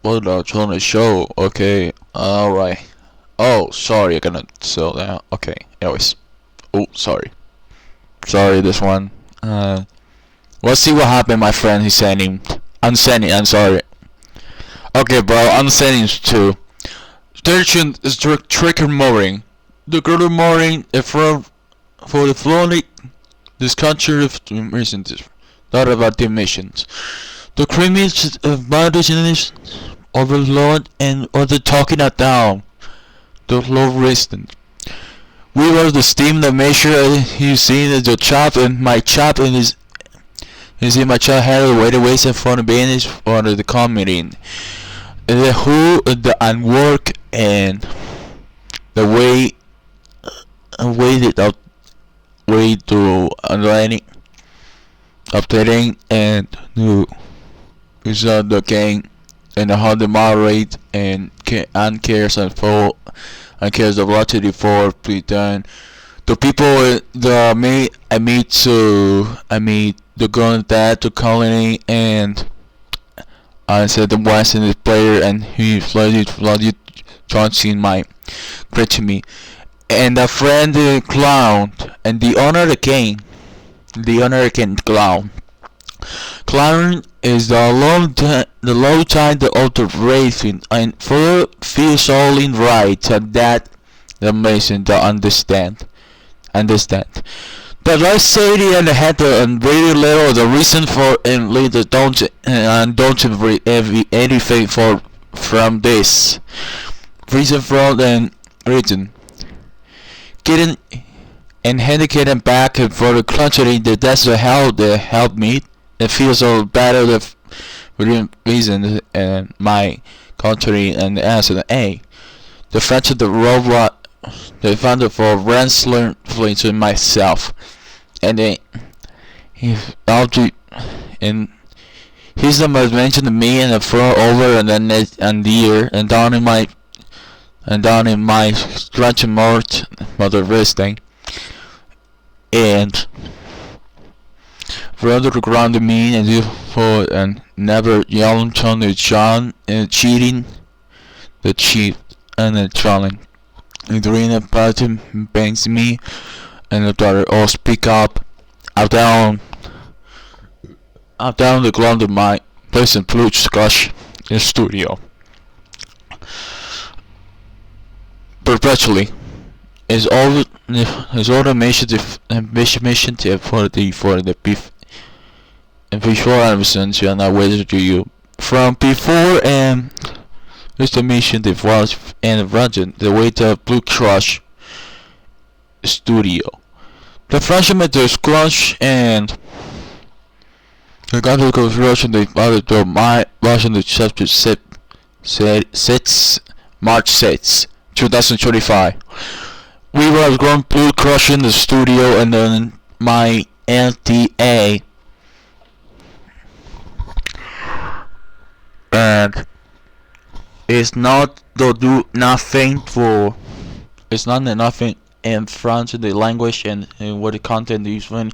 What on the show? Okay, alright. Oh, sorry, I gotta slow down. Okay, anyways. Oh, sorry. Sorry, this one. Let's see what happened, my friend. He's sending. I'm sending, I'm sorry. Okay, bro, I'm sending too. Station is trigger mooring. The girl mooring for the floating. This country of missions. Not about the missions. The criminals of Madison overlord and other talking it down. The low resistance. We were the steam the measure you seen the chop and my chop and is in my child had the way to waste in front of business for the committee. The who the unwork and the way that way to underlining updating and new result the game and how to moderate and cares and for and cares the velocity for be done. The people I meet the girl that to colony and I said the Western is player and he flooded Johnson my great to me. And a friend the clown and the owner the king. The owner can clown. Clown is the low tide the auto racing and for feels all in right and that the mason to understand. But I say the and had to and very little the reason for and later don't read anything for from this reason for and reason getting and handicated back and for the country that that's the hell that helped me. It feels so better the reason and my country and answer A. The fact of the robot the founder for wrestling to myself and then if object and he's the most mentioned to me and the throw over and then and deer and down in my scratch and mort mother wristing and further ground me and you for and never yelling on the John and cheating the chief and the trolling and the arena party bangs me and the daughter all speak up out down the ground of my place in Pluch Scotch in studio perpetually is all the mission tip for the beef and before Anderson's and I waited to you from before and this the mission tip was and Roger the way to Blue Crush studio the freshman the scratch and the guy who goes rushing the other door my rushing the chapter sits March 6 2025 we were going Blue Crush in the studio and then my LTA and it's not to do nothing for it's not nothing in front of the language and what the content is when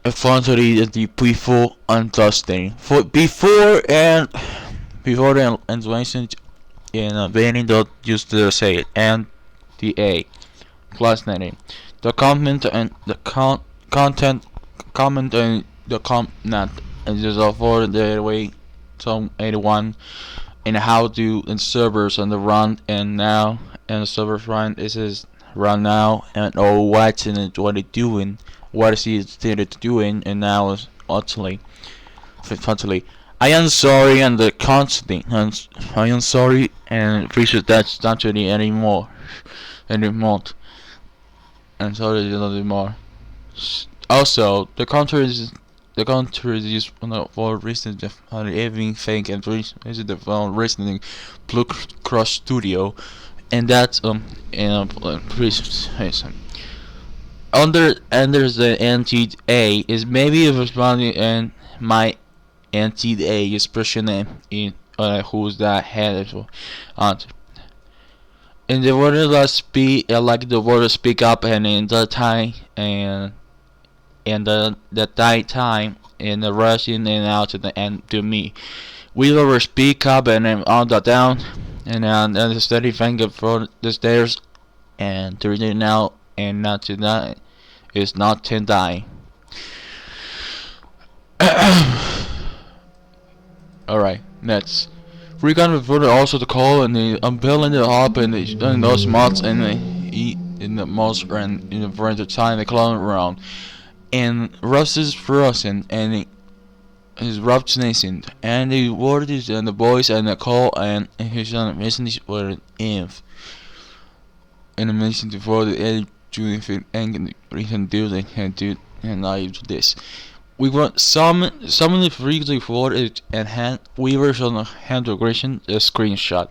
in front of the people understanding for before the information in banning don't use to say it and the A class name the comment and the content comment and the comment and just for the way some 81 and how to and servers on the run and now and the servers run is run now and what and what it doing what is he still doing and now is utterly I am sorry and the constant and I am sorry and appreciate that's not really anymore and sorry nothing more also the country is used for reason on everything and is the reasoning Blue Cross Studio and that's under the NTA is maybe responding and my NTA expression in who's that head on in the word last speak like the word speak up and in the time and the time in the rushing and out to the end to me Weaver speak up and then on the down, and the steady finger for the stairs, and to read it now and not to die is not to die. Alright, next. We're gonna refer also the call and the unveiling the hop and those mods and the eat in the most and in the front of time the clown around. And Russ is frozen and his Rob's nascent and the word is and the boys and the call and his son message were Eve. And I mentioned before the edge to if it and reason do they can do and I do this. We want some the frequently for it and hand Weavers on the hand aggression a screenshot.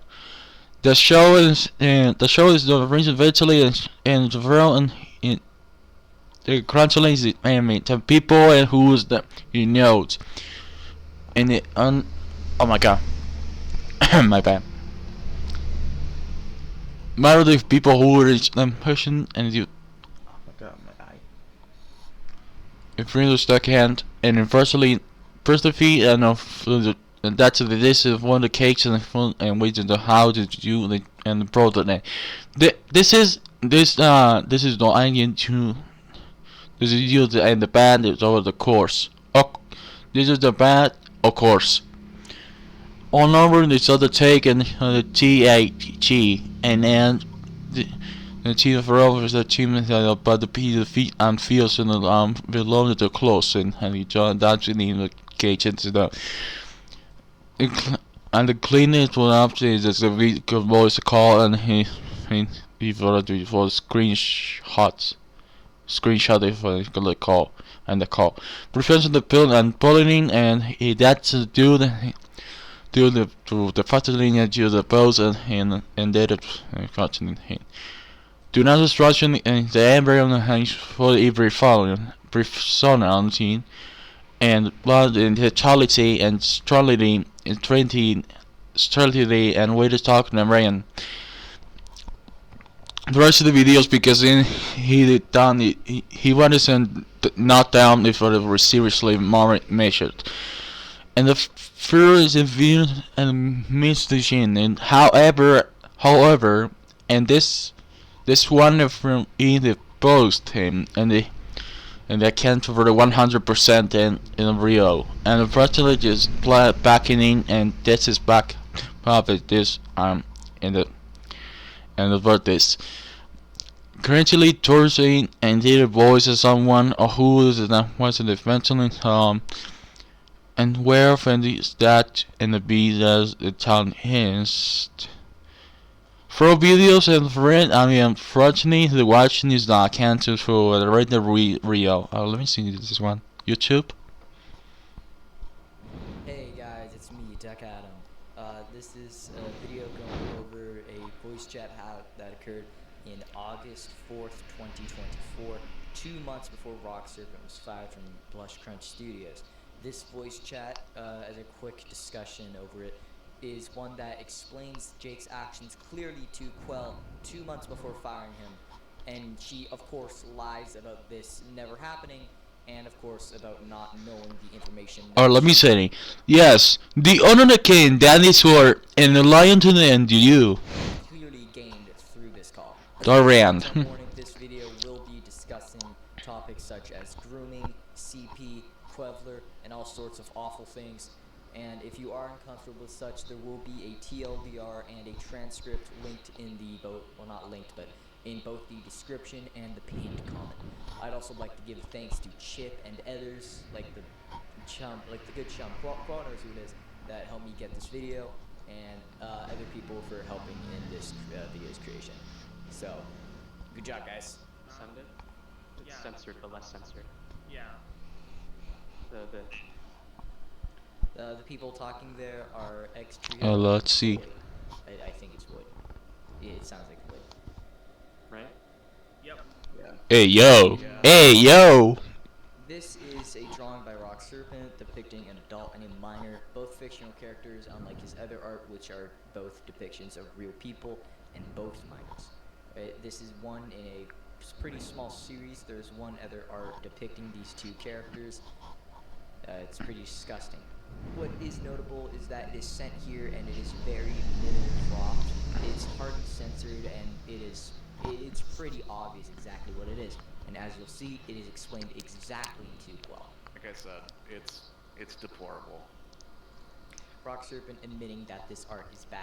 The show is the recent virtually and the world and in the congratulates the enemy to people and who's the you know and the oh my god my bad. Matter of people who reach them pushing and you oh my god my eye. If really stuck hand and inversely press the feet and that's this is one of the cakes and the fun and ways to how to do the and the product. This is the onion to this is used and the bad is over the course. This is the bad of course. On over this other take and the TAG and the team for is the team but the feet and feels in the below the close and he John that's in the cage into the and the cleanest one up is a good voice call and he for screenshot for the call and the call. Prevention the pill and pulling and he that's do the to the faster linear to the pose and data continent. Do not destruction and the embryo on the hands for every following brief son on scene and blood and totality and sterility and sterility and way to talk to Ryan. The rest of the videos because he wanted to send not down if it was seriously measured. And the fear is in and machine and however and this one from either post him and they account for the 100% in Rio and the percentage is backing in and this is back profit this in the and the this currently torturing and either voice of someone or who is that was in the eventually and where from the stat and the bees as the town hinged. For videos and friend, I mean, unfortunately, the watching is not cancelled for the right Rio. Let me see this one. YouTube. Hey guys, it's me, Duck Adam. This is a video going over a voice chat that occurred in August 4th, 2024, 2 months before Rock Serpent was fired from Blush Crunch Studios. This voice chat, as a quick discussion over it, is one that explains Jake's actions clearly to Quell 2 months before firing him, and she, of course, lies about this never happening, and of course about not knowing the information. Or let me say, yes, the Honor the King, Danny Sword, and the Lion to the End, you. Clearly gained through this call. Durant. Warning, this video will be discussing topics such as grooming, CP, Quevler, and all sorts of awful things. And if you are uncomfortable with such, there will be a TLDR and a transcript linked in the both, well not linked, but in both the description and the pinned comment. I'd also like to give thanks to Chip and others, like the good chum Chroners who it is, that helped me get this video, and other people for helping in this video's creation. So, good job guys. Send it? It's Yeah. censored, but less censored. Yeah. The people talking there are Oh, let's see. I think it's wood. It sounds like wood. Right? Yep. Yeah. Hey yo. Yeah. Hey yo. This is a drawing by Rock Serpent depicting an adult and a minor, both fictional characters, unlike his other art, which are both depictions of real people and both minors. This is one in a pretty small series. There's one other art depicting these two characters. It's pretty disgusting. What is notable is that it is sent here and it is very middle cropped. It's hardly censored and it's pretty obvious exactly what it is. And as you'll see, it is explained exactly to Quell. Like I said, it's deplorable. Rock Serpent admitting that this art is bad.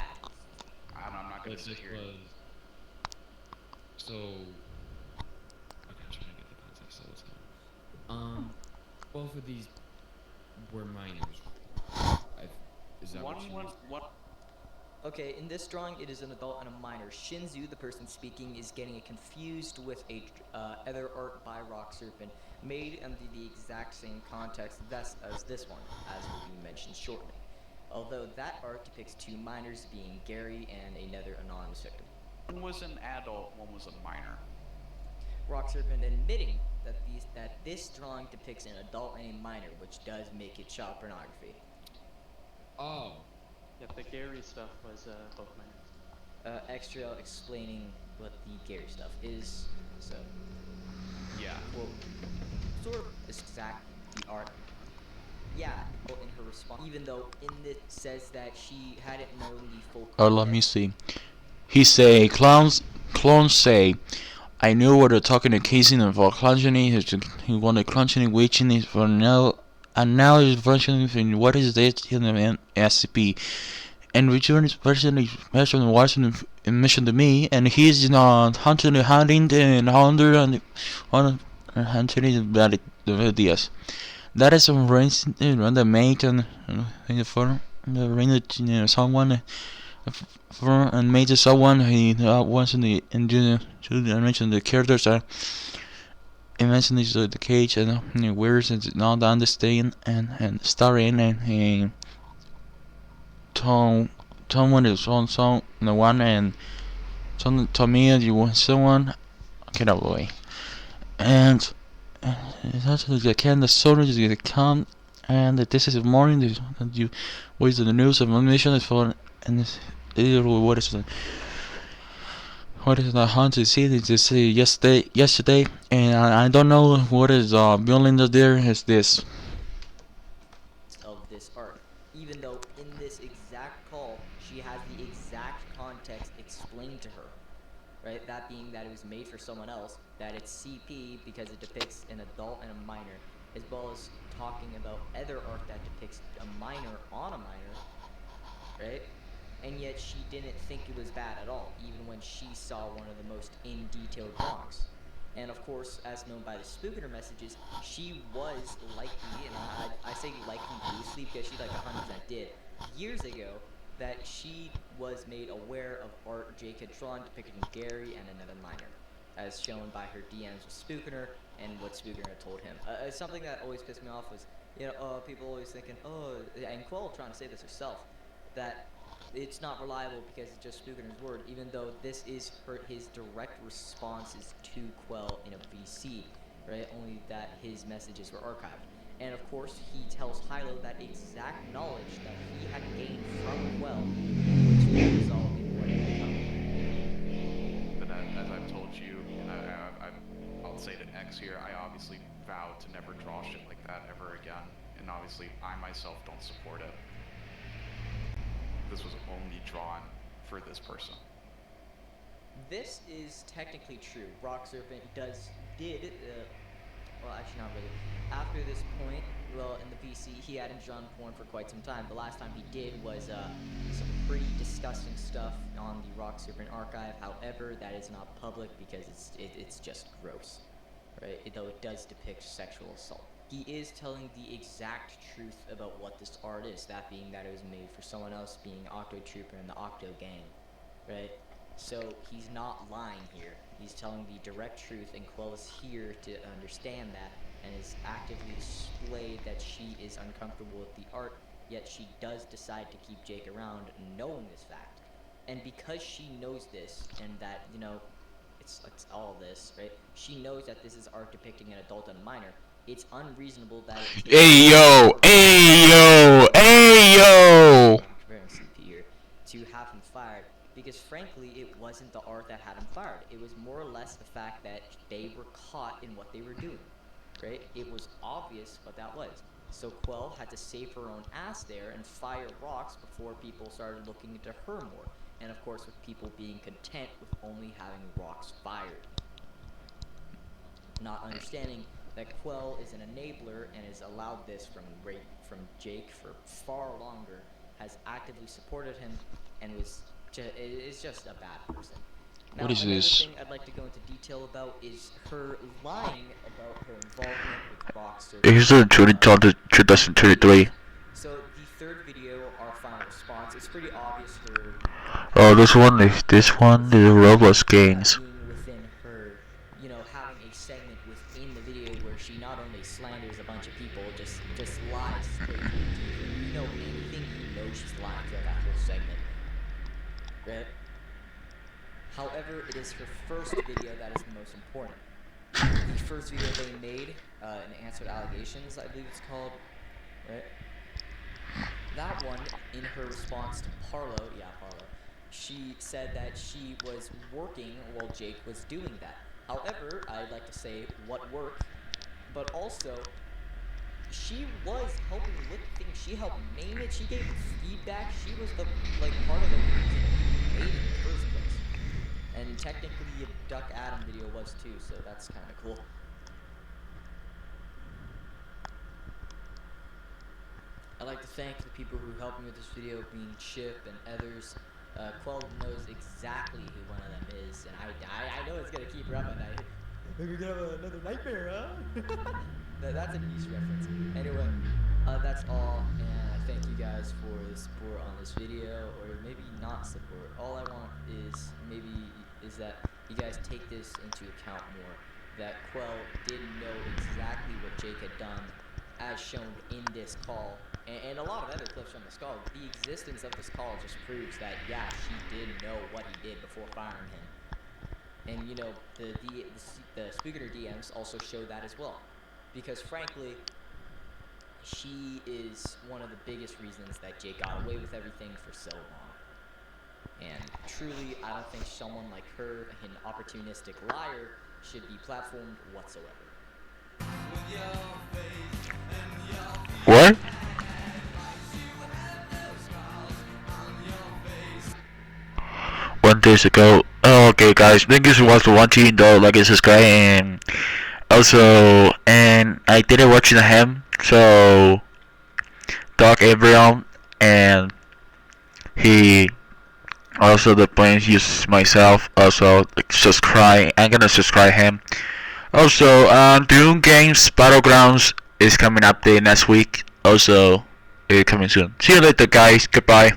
I'm not gonna But sit this here. was so. Okay, I'm trying to get the context of what's going on. Both of these were minors. Is that what you? One. Okay, in this drawing, it is an adult and a minor. Shinzu, the person speaking, is getting it confused with a other art by Rock Serpent, made under the exact same context as this one, as will be mentioned shortly. Although that art depicts two minors being Gary and another anonymous victim. One was an adult, one was a minor. Rock Serpent admitting that this drawing depicts an adult and a minor, which does make it child pornography. Oh, Yeah, the Gary stuff was both minors. Extra explaining what the Gary stuff is. So, Yeah. well, sort of exact the art. Yeah, well, in her response, even though in this says that she hadn't known the full Or let me context. see. He say, clones say, I knew what they're talking to casing and for clunching. He wanted clunching, waiting for now is version in what is this in the SCP. And return is personally watching mission to me, and he's hunting and on hunting the ideas. That is some race on the mate and for the ring someone for and made someone he wants in the I mentioned the characters are imagine the cage and where's it not understand and starring and he someone is on song the one and some to me you want someone get away and it's actually the can the soldiers is come and this is the morning that you what is the news of mission is for and this what is the haunted city to see yesterday and I don't know what is building there is this Of this art, even though in this exact call she has the exact context explained to her, right? That being that it was made for someone else, that it's CP because it depicts an adult and a minor, as well as talking about other art that depicts a minor on a minor, right? And yet she didn't think it was bad at all, even when she saw one of the most in detailed drawings. And of course, as known by the Spookener messages, she was likely, and I say likely loosely because she like 100% did, years ago, that she was made aware of art Jake had drawn depicting Gary and another minor, as shown by her DMs with Spookener and what Spookener had told him. Something that always pissed me off was, people always thinking, oh, and Quell trying to say this herself, that it's not reliable because it's just Spookener's word, even though this is his direct responses to Quell in a VC, right? Only that his messages were archived. And of course, he tells Hilo that exact knowledge that he had gained from Quell, which will result in what had become. But as I've told you, and I'll say to X here, I obviously vow to never draw shit like that ever again, and obviously I myself don't support it. This was only drawn for this person. This is technically true. Rock Serpent did, well, actually not really. After this point, well, in the VC, he hadn't drawn porn for quite some time. The last time he did was some pretty disgusting stuff on the Rock Serpent archive. However, that is not public because it's just gross, right? Though it does depict sexual assault. He is telling the exact truth about what this art is, that being that it was made for someone else, being Octo Trooper and the Octo Gang, right? So he's not lying here. He's telling the direct truth, and Quell is here to understand that, and is actively displayed that she is uncomfortable with the art, yet she does decide to keep Jake around knowing this fact. And because she knows this, and that, it's all this, right? She knows that this is art depicting an adult and a minor. It's unreasonable that it takes Ayo! here to have him fired, because frankly it wasn't the art that had him fired. It was more or less the fact that they were caught in what they were doing, right? It was obvious what that was. So Quell had to save her own ass there and fire rocks before people started looking into her more. And of course, with people being content with only having rocks fired. Not understanding that Quell is an enabler and has allowed this from Jake for far longer, has actively supported him, and is just a bad person. Now, What is another this? thing I'd like to go into detail about is her lying about her involvement with Boxer. Here's the 2023. So the third video, our final response, it's pretty obvious her. Oh, this one is Roblox games. Being within her, having a segment within the video where she not only slanders a bunch of people, just lies straight to your teeth. Anything she's lying throughout that whole segment. Right? However, it is her first video that is the most important. The first video they made, in answer to allegations, I believe it's called, right? That one, in her response to Parlo, she said that she was working while Jake was doing that. However, I'd like to say what work, but also she was helping with things. She helped name it. She gave feedback. She was the part of the reason he made it in the first place. And technically, the Duck Adam video was too, so that's kind of cool. I'd like to thank the people who helped me with this video, being Chip and others. Quell knows exactly who one of them is, and I know it's gonna keep her up at night. We're gonna have another nightmare, huh? That's a niche reference. Anyway, that's all, and I thank you guys for the support on this video, or maybe not support. All I want is that you guys take this into account more. That Quell did know exactly what Jake had done, as shown in this call, and a lot of other clips from this call. The existence of this call just proves that, yeah, she did know what he did before firing him. And the Spooker DMs also show that as well. Because frankly, she is one of the biggest reasons that Jake got away with everything for so long. And truly, I don't think someone like her, an opportunistic liar, should be platformed whatsoever. What? One days ago. Oh, okay, guys. Thank you so much for watching. Though, like and subscribe, and also, and I didn't watch him, so Doc Abraham, and he also the plans use myself. Also, subscribe. I'm gonna subscribe him. Also, Doom Games Battlegrounds is coming up there next week. Also, it's coming soon. See you later, guys. Goodbye.